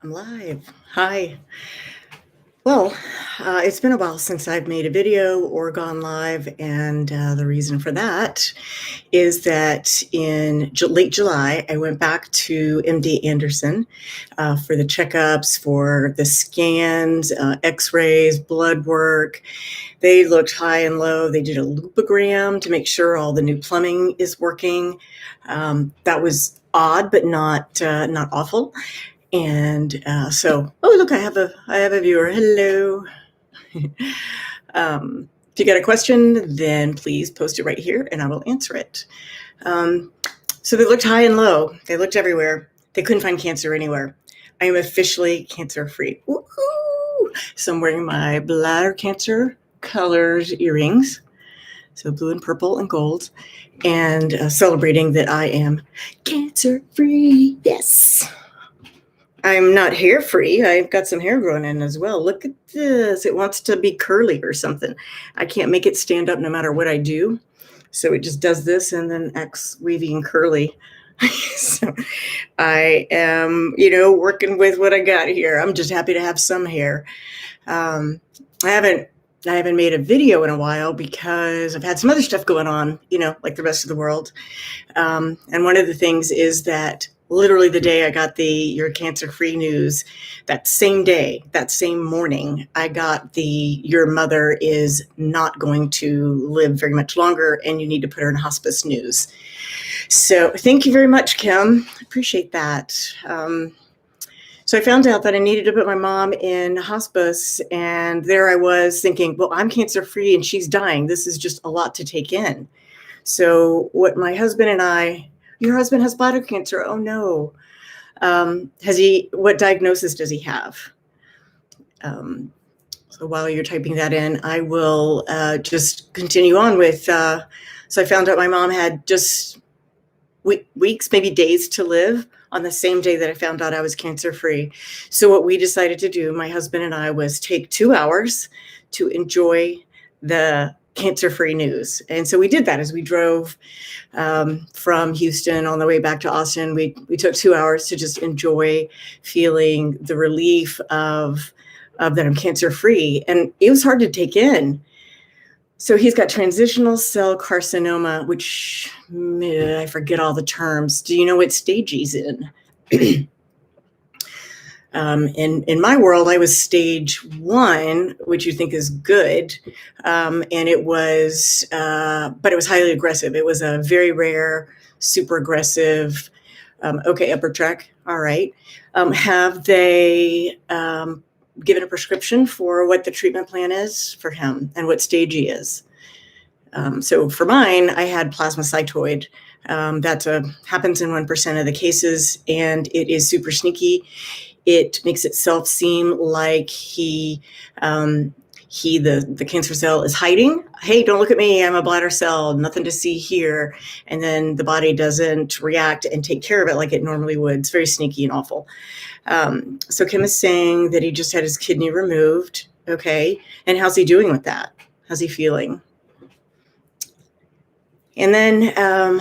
I'm live. Hi. Well, it's been a while since I've made a video or gone live, and the reason for that is that in late July, I went back to MD Anderson for the checkups, for the scans, x-rays, blood work. They looked high and low. They did a leukogram to make sure all the new plumbing is working. That was odd, but not awful. And oh, look, I have a viewer. Hello. If you got a question, then please post it right here and I will answer it. So they looked high and low. They looked everywhere. They couldn't find cancer anywhere. I am officially cancer-free. Woo-hoo! So I'm wearing my bladder cancer colors earrings. So blue and purple and gold. And celebrating that I am cancer-free. Yes. I'm not hair free. I've got some hair growing in as well. Look at this. It wants to be curly or something. I can't make it stand up no matter what I do. So it just does this and then acts wavy and curly. So I am, working with what I got here. I'm just happy to have some hair. I haven't made a video in a while because I've had some other stuff going on, like the rest of the world. And one of the things is that literally the day I got the "You're cancer-free" news, that same day, that same morning, I got the "Your mother is not going to live very much longer and you need to put her in hospice" news. So thank you very much, Kim. I appreciate that. So I found out that I needed to put my mom in hospice, and there I was thinking, well, I'm cancer-free and she's dying. This is just a lot to take in. So what my husband and I, your husband has bladder cancer. Oh no. What diagnosis does he have? So while you're typing that in, I will just continue on with, so I found out my mom had just weeks, maybe days to live on the same day that I found out I was cancer-free. So what we decided to do, my husband and I, was take 2 hours to enjoy the cancer-free news. And so we did that as we drove from Houston on the way back to Austin. We took 2 hours to just enjoy feeling the relief of that I'm cancer-free. And it was hard to take in. So he's got transitional cell carcinoma, which I forget all the terms. Do you know what stage he's in? In my world, I was stage 1, which you think is good. And it was, but it was highly aggressive. It was a very rare, super aggressive, okay, upper track. All right. Have they given a prescription for what the treatment plan is for him and what stage he is? So for mine, I had plasmacytoid. That happens in 1% of the cases, and it is super sneaky. It makes itself seem like the cancer cell is hiding. Hey, don't look at me. I'm a bladder cell. Nothing to see here. And then the body doesn't react and take care of it like it normally would. It's very sneaky and awful. So Kim is saying that he just had his kidney removed. Okay. And how's he doing with that? How's he feeling? And then,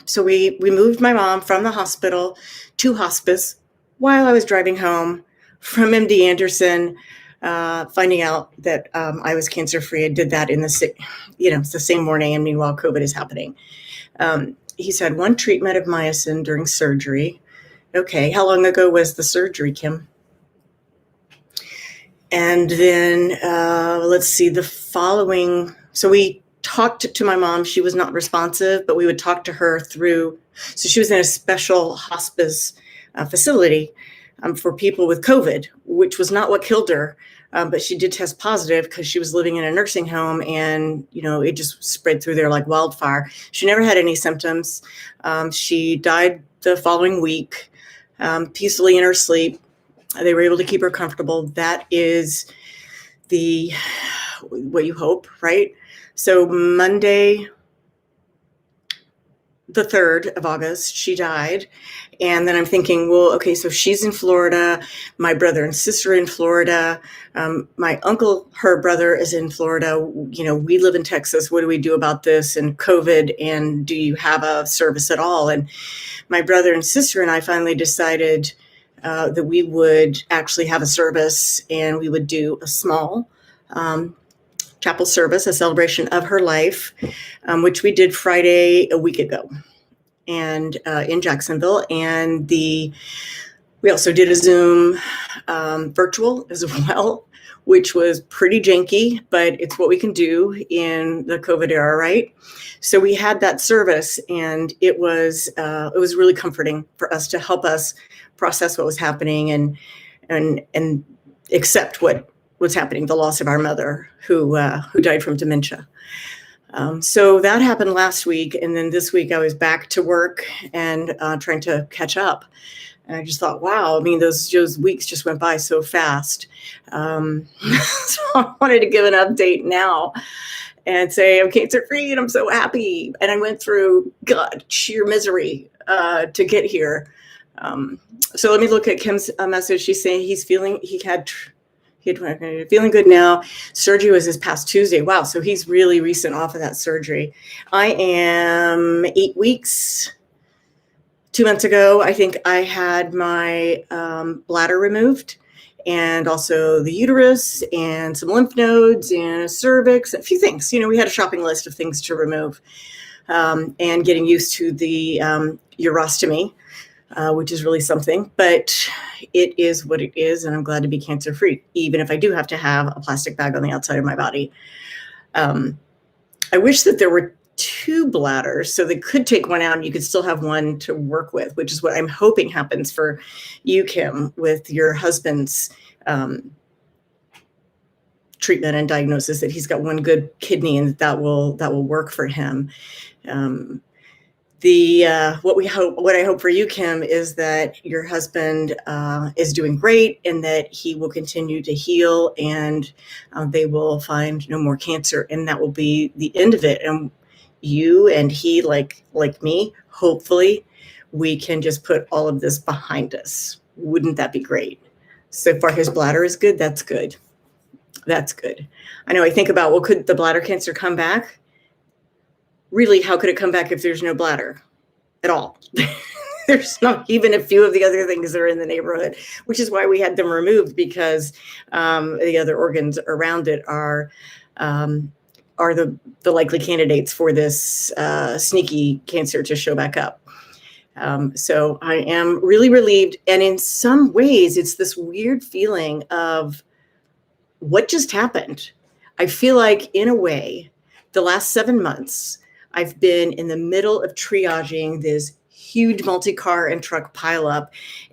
so we moved my mom from the hospital to hospice while I was driving home from MD Anderson, finding out that I was cancer-free. I did that in it's the same morning, and meanwhile, COVID is happening. He's had 1 treatment of myosin during surgery. Okay, how long ago was the surgery, Kim? And then, let's see, the following, so we talked to my mom. She was not responsive, but we would talk to her through, so she was in a special hospice facility for people with COVID, which was not what killed her. But she did test positive because she was living in a nursing home, and, it just spread through there like wildfire. She never had any symptoms. She died the following week, peacefully in her sleep. They were able to keep her comfortable. That is what you hope, right? So Monday, the 3rd of August, she died. And then I'm thinking, well, okay, so she's in Florida. My brother and sister are in Florida. My uncle, her brother, is in Florida. We live in Texas. What do we do about this and COVID? And do you have a service at all? And my brother and sister and I finally decided that we would actually have a service, and we would do a small chapel service, a celebration of her life, which we did Friday a week ago, and in Jacksonville. And we also did a Zoom virtual as well, which was pretty janky, but it's what we can do in the COVID era, right? So we had that service, and it was really comforting for us, to help us process what was happening and accept what was happening, the loss of our mother, who died from dementia. So that happened last week, and then this week I was back to work and trying to catch up. And I just thought, wow, I mean, those weeks just went by so fast. So I wanted to give an update now and say I'm cancer-free and I'm so happy. And I went through, God, sheer misery to get here. So let me look at Kim's message. She's saying he's feeling good now. Surgery was this past Tuesday. Wow, so he's really recent off of that surgery. I am 8 weeks. 2 months ago, I think I had my bladder removed, and also the uterus, and some lymph nodes, and a cervix, a few things. We had a shopping list of things to remove, and getting used to the urostomy, which is really something. But it is what it is, and I'm glad to be cancer-free, even if I do have to have a plastic bag on the outside of my body. I wish that there were 2 bladders, so they could take one out and you could still have one to work with, which is what I'm hoping happens for you, Kim, with your husband's treatment and diagnosis, that he's got one good kidney and that will work for him. What I hope for you, Kim, is that your husband is doing great, and that he will continue to heal, and they will find no more cancer, and that will be the end of it. And you and he, like me, hopefully we can just put all of this behind us. Wouldn't that be great? So far his bladder is good. That's good. That's good. I know I think about, well, could the bladder cancer come back? Really, how could it come back if there's no bladder at all? There's not even a few of the other things that are in the neighborhood, which is why we had them removed, because the other organs around it are the likely candidates for this sneaky cancer to show back up. So I am really relieved. And in some ways, it's this weird feeling of what just happened. I feel like, in a way, the last 7 months, I've been in the middle of triaging this huge multi-car and truck pileup,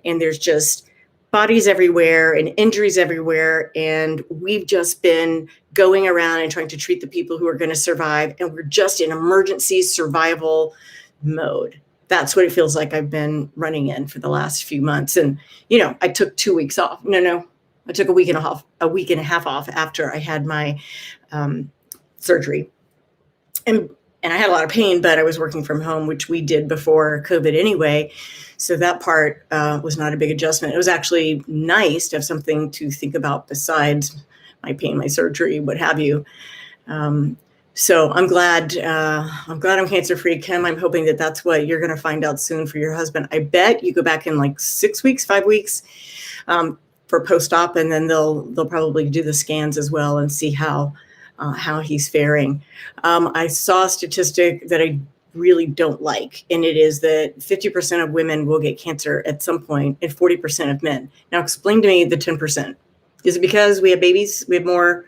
and there's just bodies everywhere and injuries everywhere. And we've just been going around and trying to treat the people who are going to survive. And we're just in emergency survival mode. That's what it feels like I've been running in for the last few months. And, I took 2 weeks off. No, I took a week and a half off after I had my surgery. And I had a lot of pain, but I was working from home, which we did before COVID anyway. So that part was not a big adjustment. It was actually nice to have something to think about besides my pain, my surgery, what have you. So I'm glad I'm cancer-free, Kim. I'm hoping that that's what you're going to find out soon for your husband. I bet you go back in like 6 weeks, 5 weeks for post-op, and then they'll probably do the scans as well and see how he's faring. I saw a statistic that I really don't like, and it is that 50% of women will get cancer at some point, and 40% of men. Now, explain to me the 10%. Is it because we have babies? We have more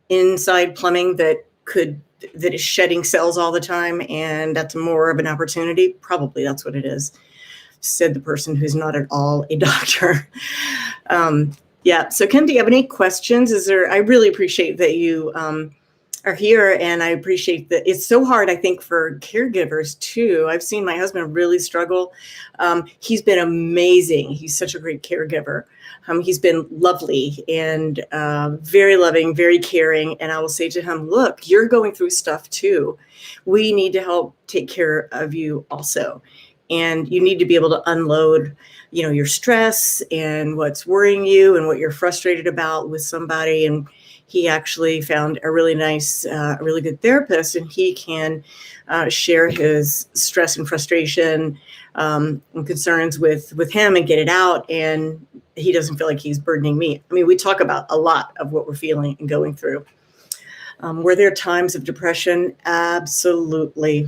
inside plumbing that is shedding cells all the time, and that's more of an opportunity? Probably that's what it is, said the person who's not at all a doctor. Yeah. So Kim, do you have any questions? I really appreciate that you are here, and I appreciate that it's so hard, I think, for caregivers too. I've seen my husband really struggle. He's been amazing. He's such a great caregiver. He's been lovely and very loving, very caring. And I will say to him, look, you're going through stuff too. We need to help take care of you also. And you need to be able to unload, your stress and what's worrying you and what you're frustrated about with somebody. And he actually found a really nice, really good therapist, and he can share his stress and frustration and concerns with him and get it out. And he doesn't feel like he's burdening me. I mean, we talk about a lot of what we're feeling and going through. Were there times of depression? Absolutely.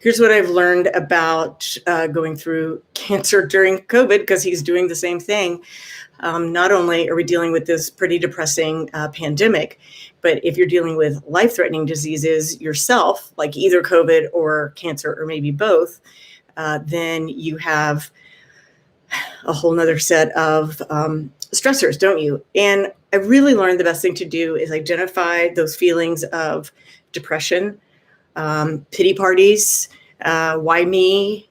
Here's what I've learned about going through cancer during COVID, because he's doing the same thing. Not only are we dealing with this pretty depressing pandemic, but if you're dealing with life-threatening diseases yourself, like either COVID or cancer or maybe both, then you have a whole nother set of stressors, don't you? And I really learned the best thing to do is identify those feelings of depression, pity parties, why me,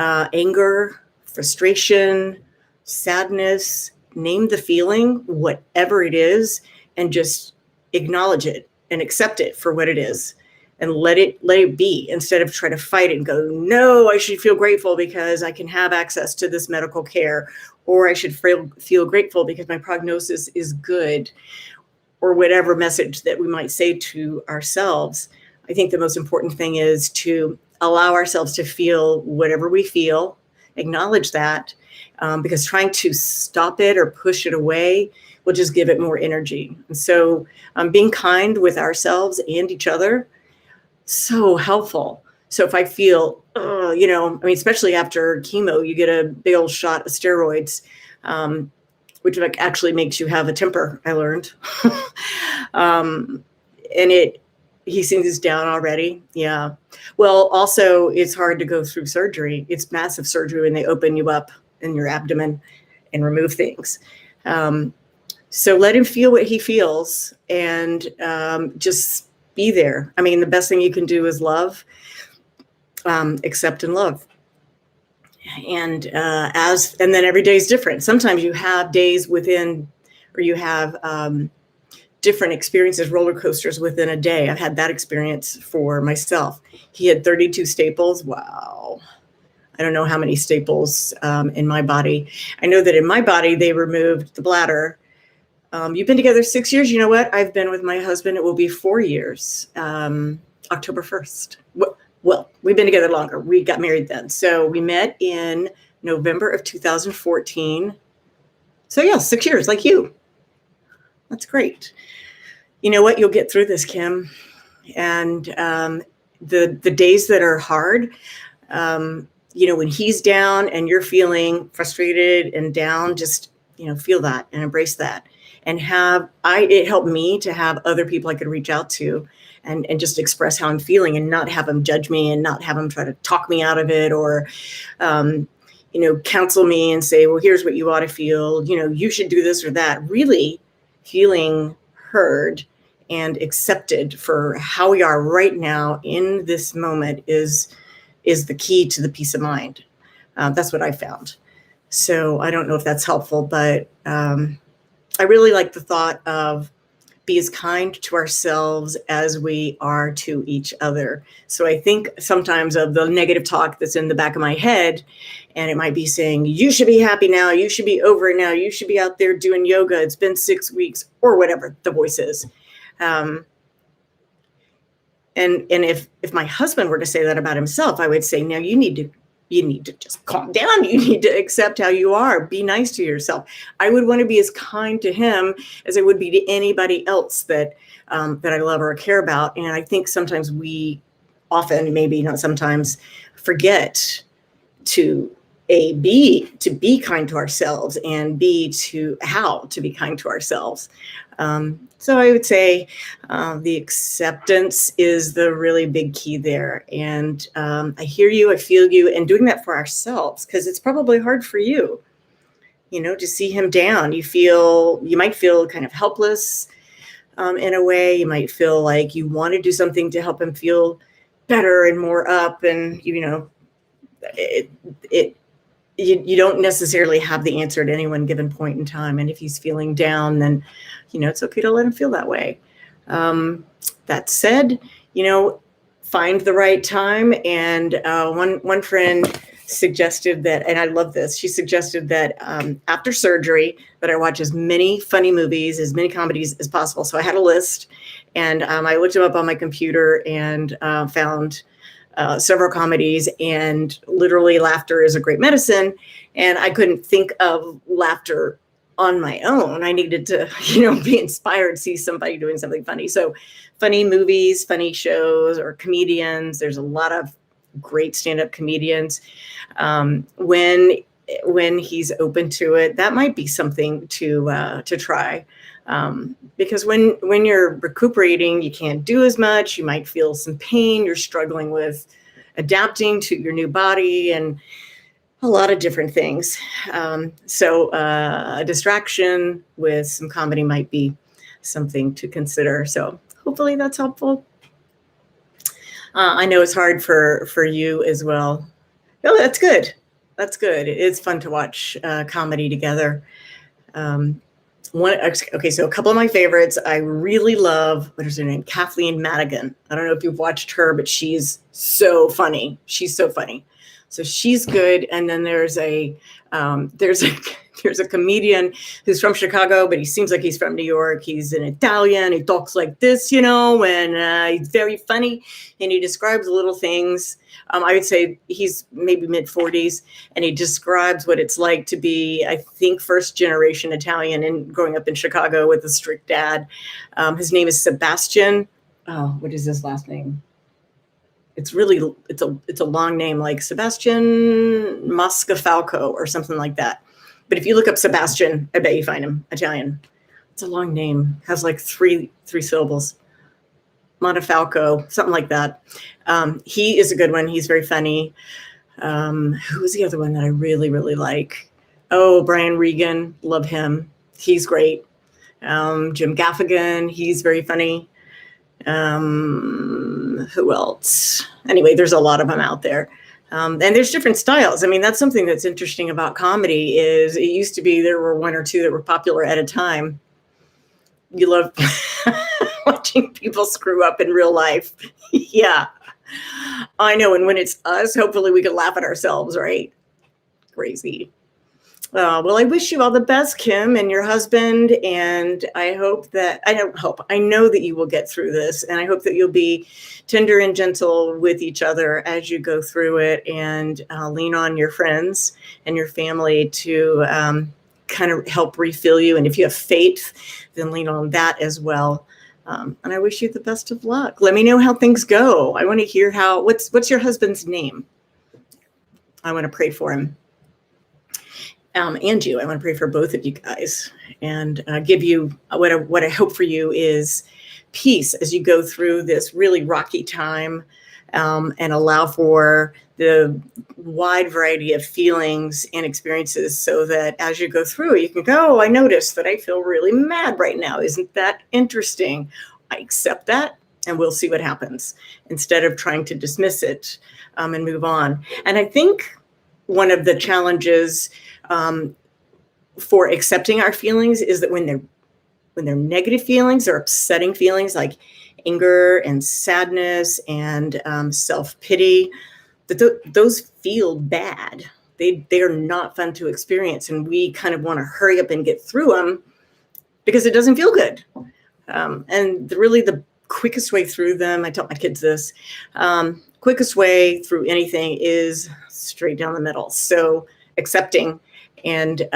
anger, frustration, sadness. Name the feeling, whatever it is, and just acknowledge it and accept it for what it is, and let it be, instead of trying to fight it and go, no, I should feel grateful because I can have access to this medical care, or I should feel grateful because my prognosis is good, or whatever message that we might say to ourselves. I think the most important thing is to allow ourselves to feel whatever we feel, acknowledge that, because trying to stop it or push it away will just give it more energy. And so being kind with ourselves and each other, so helpful. So if I feel, I mean, especially after chemo, you get a big old shot of steroids, which actually makes you have a temper, I learned. And he seems down already. Yeah. Well, also, it's hard to go through surgery. It's massive surgery when they open you up in your abdomen and remove things. So let him feel what he feels, and just be there. I mean, the best thing you can do is love, accept and love. And then every day is different. Sometimes you have days within, or you have different experiences, roller coasters within a day. I've had that experience for myself. He had 32 staples. Wow. I don't know how many staples in my body. I know that in my body, they removed the bladder. You've been together 6 years. You know what? I've been with my husband. It will be 4 years, October 1st. Well, we've been together longer. We got married then. So we met in November of 2014. So yeah, 6 years, like you. That's great. You know what? You'll get through this, Kim. And the days that are hard, when he's down and you're feeling frustrated and down, just, feel that and embrace that. And it helped me to have other people I could reach out to and just express how I'm feeling, and not have them judge me, and not have them try to talk me out of it, or, counsel me and say, well, here's what you ought to feel. You should do this or that. Really feeling heard and accepted for how we are right now in this moment is the key to the peace of mind. That's what I found. So I don't know if that's helpful, but I really like the thought of be as kind to ourselves as we are to each other. So I think sometimes of the negative talk that's in the back of my head, and it might be saying, you should be happy now, you should be over it now, you should be out there doing yoga, it's been 6 weeks, or whatever the voice is. And if my husband were to say that about himself, I would say, no, you need to just calm down. You need to accept how you are. Be nice to yourself. I would want to be as kind to him as I would be to anybody else that I love or care about. And I think sometimes we often, maybe not sometimes, forget to be kind to ourselves, and how to be kind to ourselves. So I would say the acceptance is the really big key there. And I hear you, I feel you, and doing that for ourselves, because it's probably hard for you, to see him down. You might feel kind of helpless in a way. You might feel like you want to do something to help him feel better and more up. And, you don't necessarily have the answer at any one given point in time. And if he's feeling down, then, it's okay to let him feel that way. That said, find the right time. And one friend suggested that, and I love this, she suggested that after surgery that I watch as many funny movies, as many comedies as possible. So I had a list, and I looked them up on my computer and found several comedies, and literally laughter is a great medicine. And I couldn't think of laughter on my own. I needed to, be inspired, see somebody doing something funny. So funny movies, funny shows, or comedians. There's a lot of great stand-up comedians. When he's open to it, that might be something to try. Because when you're recuperating, you can't do as much. You might feel some pain. You're struggling with adapting to your new body and a lot of different things. So a distraction with some comedy might be something to consider. So hopefully that's helpful. I know it's hard for you as well. No, that's good. That's good. It's fun to watch comedy together. So a couple of my favorites. I really love, what is her name? Kathleen Madigan. I don't know if you've watched her, but she's so funny. She's so funny. So she's good. And then there's a comedian who's from Chicago, but he seems like he's from New York. He's an Italian. He talks like this, and he's very funny. And he describes little things. I would say he's maybe mid-40s, and he describes what it's like to be, I think, first-generation Italian and growing up in Chicago with a strict dad. His name is Sebastian. Oh, what is his last name? It's a long name, like Sebastian Mascafalco or something like that. But if you look up Sebastian, I bet you find him. Italian. It's a long name. Has like three syllables. Montefalco, something like that. He is a good one. He's very funny. Who was the other one that I really, really like? Oh, Brian Regan. Love him. He's great. Jim Gaffigan. He's very funny. Who else? Anyway, there's a lot of them out there. And there's different styles. I mean, that's something that's interesting about comedy is it used to be there were one or two that were popular at a time. You love watching people screw up in real life. Yeah, I know. And when it's us, hopefully we can laugh at ourselves, right? Crazy. Well, I wish you all the best, Kim, and your husband. And I know that you will get through this. And I hope that you'll be tender and gentle with each other as you go through it, and lean on your friends and your family to kind of help refill you. And if you have faith, then lean on that as well. And I wish you the best of luck. Let me know how things go. I want to hear what's your husband's name? I want to pray for him. And you. I want to pray for both of you guys and give you what I hope for you is peace as you go through this really rocky time, and allow for the wide variety of feelings and experiences so that as you go through, you can go, oh, I noticed that I feel really mad right now. Isn't that interesting? I accept that, and we'll see what happens instead of trying to dismiss it and move on. And I think one of the challenges for accepting our feelings is that when they're negative feelings or upsetting feelings like anger and sadness and self-pity, that those feel bad. They are not fun to experience, and we kind of want to hurry up and get through them because it doesn't feel good. And really the quickest way through them, I tell my kids this, quickest way through anything is straight down the middle. So accepting and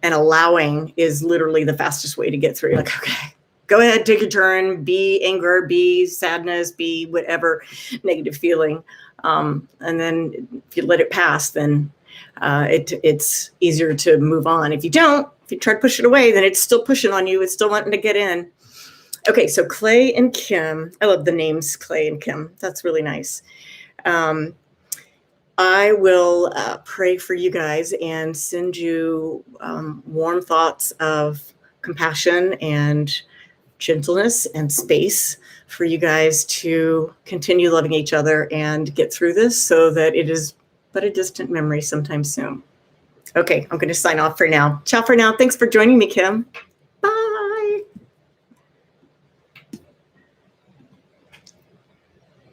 allowing is literally the fastest way to get through. Like, okay, go ahead, take your turn, be anger, be sadness, be whatever negative feeling. And then if you let it pass, then it's easier to move on. If you don't, if you try to push it away, then it's still pushing on you. It's still wanting to get in. Okay, so Clay and Kim. I love the names Clay and Kim. That's really nice. I will pray for you guys and send you warm thoughts of compassion and gentleness and space for you guys to continue loving each other and get through this so that it is but a distant memory sometime soon. Okay, I'm going to sign off for now. Ciao for now. Thanks for joining me, Kim.